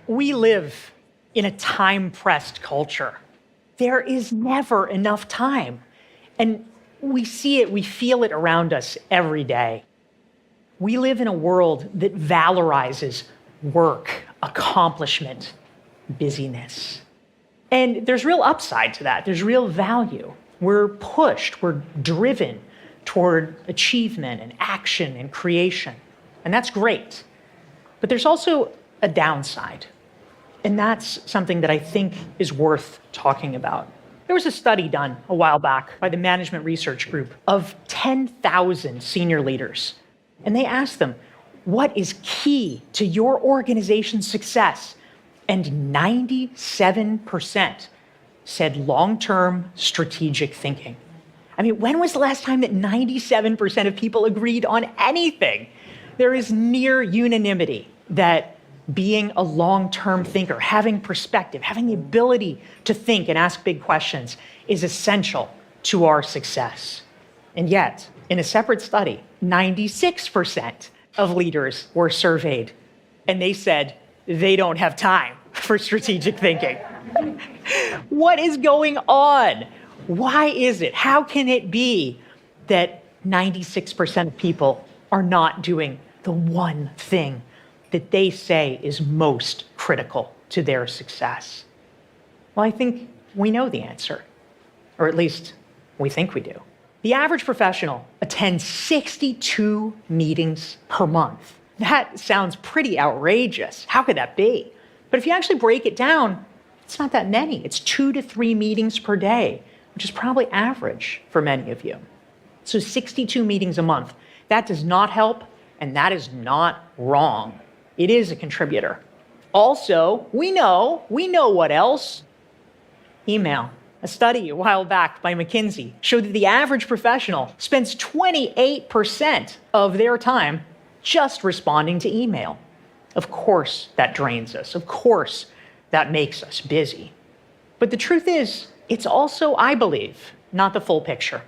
We live in a time-pressed culture. There is never enough time. And we see it, we feel it around us every day. We live in a world that valorizes work, accomplishment, busyness. And there's real upside to that. There's real value. We're pushed, we're driven toward achievement and action and creation. And that's great. But there's also a downside. And that's something that I think is worth talking about. There was a study done a while back by the Management Research Group of 10,000 senior leaders. And they asked them, what is key to your organization's success? And 97% said long-term strategic thinking. I mean, when was the last time that 97% of people agreed on anything? There is near unanimity that being a long-term thinker, having perspective, having the ability to think and ask big questions is essential to our success. And yet, in a separate study, 96% of leaders were surveyed, and they said they don't have time for strategic thinking. What is going on? Why is it? How can it be that 96% of people are not doing the one thing that they say is most critical to their success? Well, I think we know the answer, or at least we think we do. The average professional attends 62 meetings per month. That sounds pretty outrageous. How could that be? But if you actually break it down, it's not that many. It's 2 to 3 meetings per day, which is probably average for many of you. So 62 meetings a month. That does not help, and that is not wrong. It is a contributor. Also, we know what else? Email. A study a while back by McKinsey showed that the average professional spends 28% of their time just responding to email. Of course, that drains us. Of course, that makes us busy. But the truth is, it's also, I believe, not the full picture.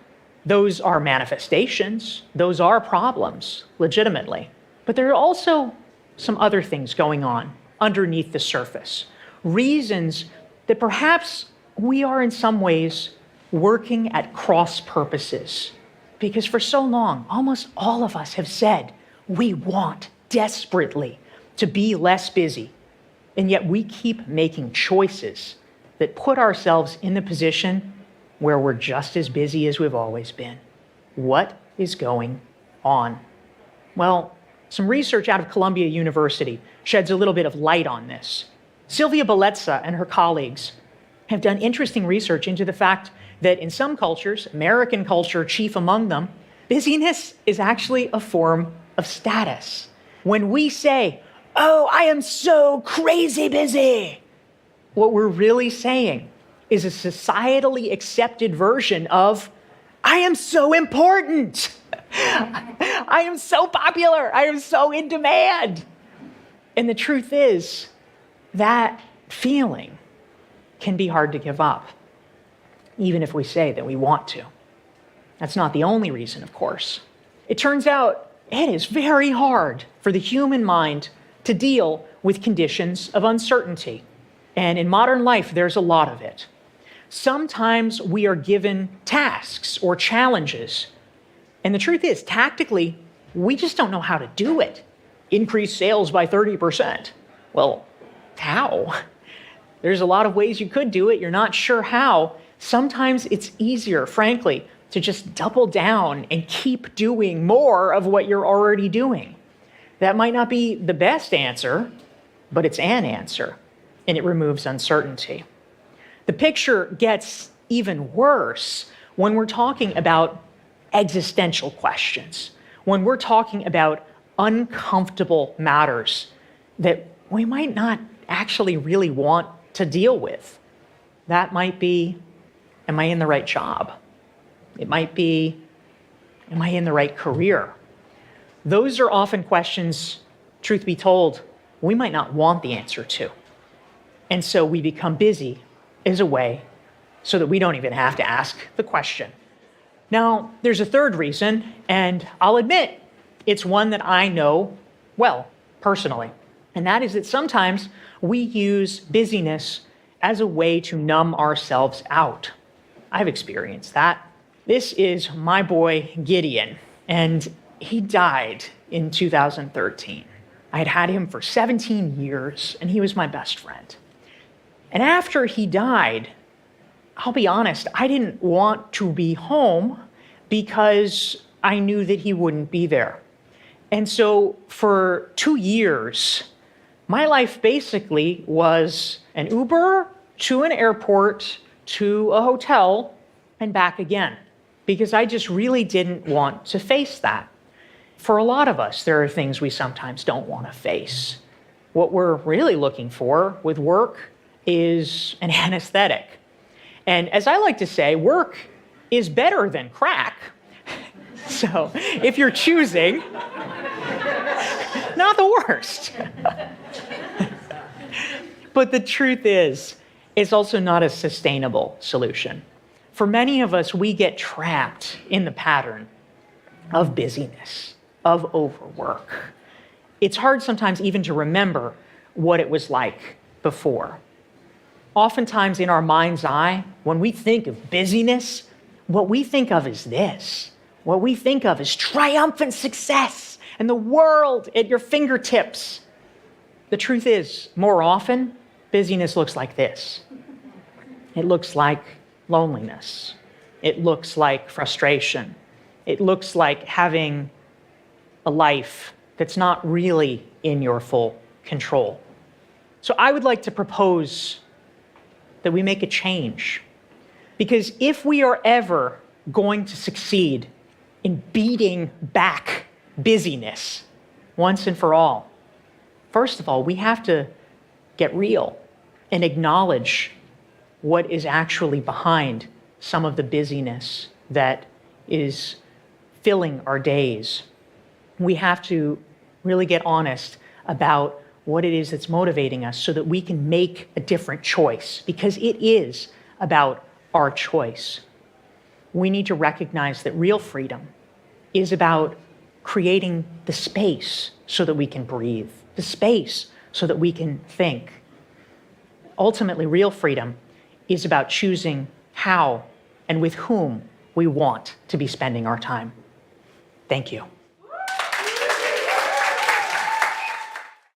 Those are manifestations. Those are problems, legitimately. But there are also some other things going on underneath the surface. Reasons that perhaps we are in some ways working at cross purposes. Because for so long, almost all of us have said we want desperately to be less busy. And yet we keep making choices that put ourselves in the position where we're just as busy as we've always been. What is going on? Well, some research out of Columbia University sheds a little bit of light on this. Sylvia Bellezza and her colleagues have done interesting research into the fact that in some cultures, American culture chief among them, busyness is actually a form of status. When we say, "Oh, I am so crazy busy," what we're really saying is a societally accepted version of, "I am so important. I am so popular. I am so in demand." And the truth is, that feeling can be hard to give up, even if we say that we want to. That's not the only reason, of course. It turns out it is very hard for the human mind to deal with conditions of uncertainty. And in modern life, there's a lot of it. Sometimes we are given tasks or challenges. And the truth is, tactically, we just don't know how to do it. Increase sales by 30%. Well, how? There's a lot of ways you could do it. You're not sure how. Sometimes it's easier, frankly, to just double down and keep doing more of what you're already doing. That might not be the best answer, but it's an answer, and it removes uncertainty. The picture gets even worse when we're talking about existential questions, when we're talking about uncomfortable matters that we might not actually really want to deal with. That might be, am I in the right job? It might be, am I in the right career? Those are often questions, truth be told, we might not want the answer to. And so we become busy as a way so that we don't even have to ask the question. Now, there's a third reason, and I'll admit it's one that I know well, personally. And that is that sometimes We use busyness as a way to numb ourselves out. I've experienced that. This is my boy Gideon, and he died in 2013. I had had him for 17 years, and he was my best friend. And after he died, I'll be honest, I didn't want to be home because I knew that he wouldn't be there. And so for 2 years, my life basically was an Uber to an airport, to a hotel, and back again, because I just really didn't want to face that. For a lot of us, there are things we sometimes don't want to face. What we're really looking for with work is an anesthetic. And as I like to say, work is better than crack. So if you're choosing, not the worst. But the truth is, it's also not a sustainable solution. For many of us, we get trapped in the pattern of busyness, of overwork. It's hard sometimes even to remember what it was like before. Oftentimes in our mind's eye, when we think of busyness, what we think of is this. What we think of is triumphant success and the world at your fingertips. The truth is, more often, busyness looks like this. It looks like loneliness. It looks like frustration. It looks like having a life that's not really in your full control. So I would like to propose that we make a change. Because if we are ever going to succeed in beating back busyness once and for all, first of all, we have to get real and acknowledge what is actually behind some of the busyness that is filling our days. We have to really get honest about what it is that's motivating us so that we can make a different choice, because it is about our choice. We need to recognize that real freedom is about creating the space so that we can breathe, the space so that we can think. Ultimately, real freedom is about choosing how and with whom we want to be spending our time. Thank you.